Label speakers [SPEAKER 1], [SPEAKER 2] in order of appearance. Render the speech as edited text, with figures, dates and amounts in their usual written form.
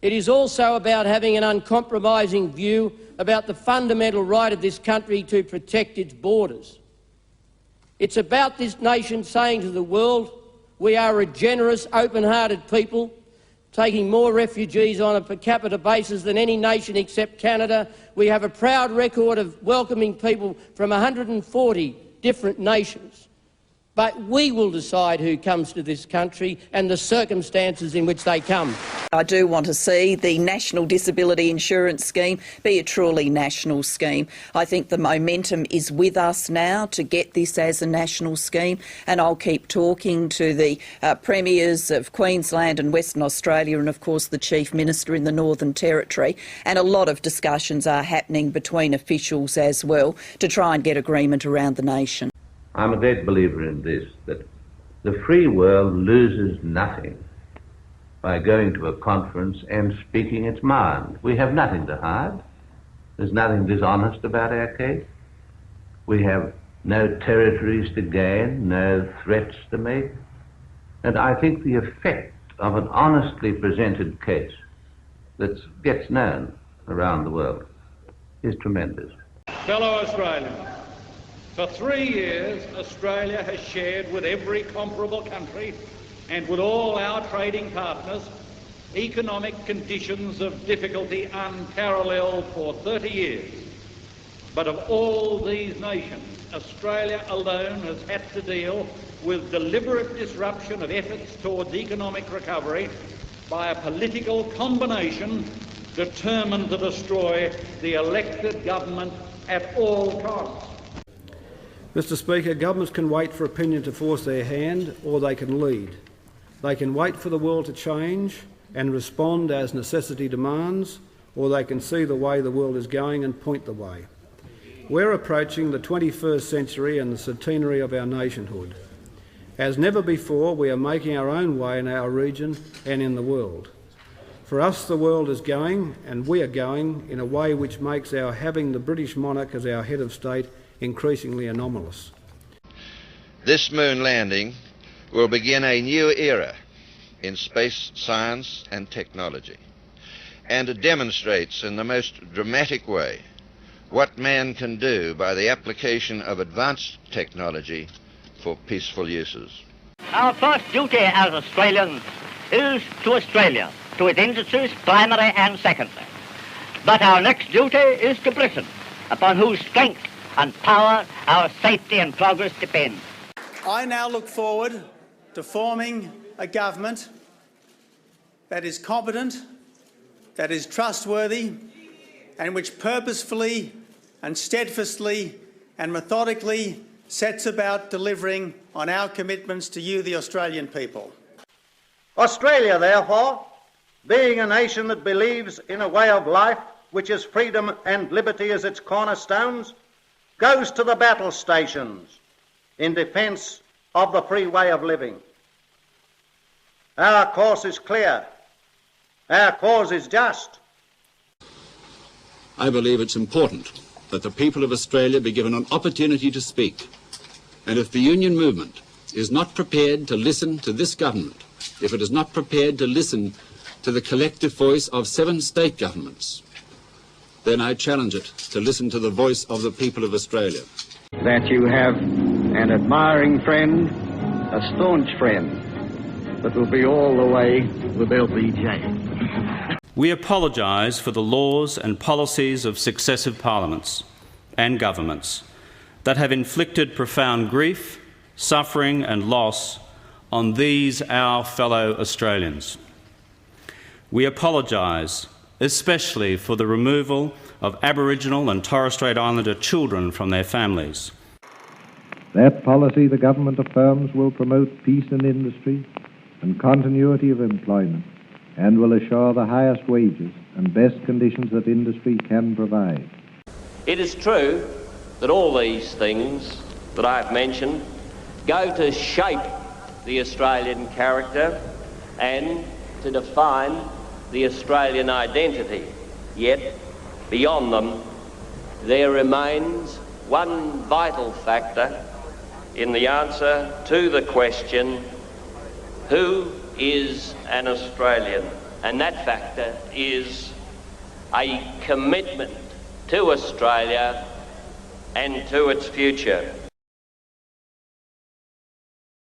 [SPEAKER 1] It is also about having an uncompromising view about the fundamental right of this country to protect its borders. It's about this nation saying to the world, we are a generous, open-hearted people, taking more refugees on a per capita basis than any nation except Canada. We have a proud record of welcoming people from 140 different nations. But we will decide who comes to this country and the circumstances in which they come.
[SPEAKER 2] I do want to see the National Disability Insurance Scheme be a truly national scheme. I think the momentum is with us now to get this as a national scheme, and I'll keep talking to the premiers of Queensland and Western Australia and, of course, the Chief Minister in the Northern Territory. And a lot of discussions are happening between officials as well to try and get agreement around the nation.
[SPEAKER 3] I'm a great believer in this, that the free world loses nothing by going to a conference and speaking its mind. We have nothing to hide. There's nothing dishonest about our case. We have no territories to gain, no threats to make. And I think the effect of an honestly presented case that gets known around the world is tremendous.
[SPEAKER 4] Fellow Australians, for 3 years, Australia has shared with every comparable country and with all our trading partners economic conditions of difficulty unparalleled for 30 years. But of all these nations, Australia alone has had to deal with deliberate disruption of efforts towards economic recovery by a political combination determined to destroy the elected government at all costs.
[SPEAKER 5] Mr Speaker, governments can wait for opinion to force their hand, or they can lead. They can wait for the world to change and respond as necessity demands, or they can see the way the world is going and point the way. We're approaching the 21st century and the centenary of our nationhood. As never before, we are making our own way in our region and in the world. For us, the world is going, and we are going, in a way which makes our having the British monarch as our head of state increasingly anomalous.
[SPEAKER 6] This moon landing will begin a new era in space science and technology, and it demonstrates in the most dramatic way what man can do by the application of advanced technology for peaceful uses.
[SPEAKER 7] Our first duty as Australians is to Australia, to its industries, primary and secondary. But our next duty is to Britain, upon whose strength and power our safety and progress depend.
[SPEAKER 8] I now look forward to forming a government that is competent, that is trustworthy, and which purposefully and steadfastly and methodically sets about delivering on our commitments to you, the Australian people.
[SPEAKER 9] Australia, therefore, being a nation that believes in a way of life which has freedom and liberty as its cornerstones, goes to the battle stations in defence of the free way of living. Our course is clear. Our cause is just.
[SPEAKER 10] I believe it's important that the people of Australia be given an opportunity to speak. And if the union movement is not prepared to listen to this government, if it is not prepared to listen to the collective voice of 7 state governments, then I challenge it to listen to the voice of the people of Australia.
[SPEAKER 11] That you have an admiring friend, a staunch friend, that will be all the way with LBJ.
[SPEAKER 12] We apologise for the laws and policies of successive parliaments and governments that have inflicted profound grief, suffering and loss on these our fellow Australians. We apologise especially for the removal of Aboriginal and Torres Strait Islander children from their families.
[SPEAKER 13] That policy the government affirms will promote peace in industry and continuity of employment, and will assure the highest wages and best conditions that industry can provide.
[SPEAKER 14] It is true that all these things that I have mentioned go to shape the Australian character and to define the Australian identity. Yet, beyond them, there remains one vital factor in the answer to the question, who is an Australian? and that factor is a commitment to Australia and to its future.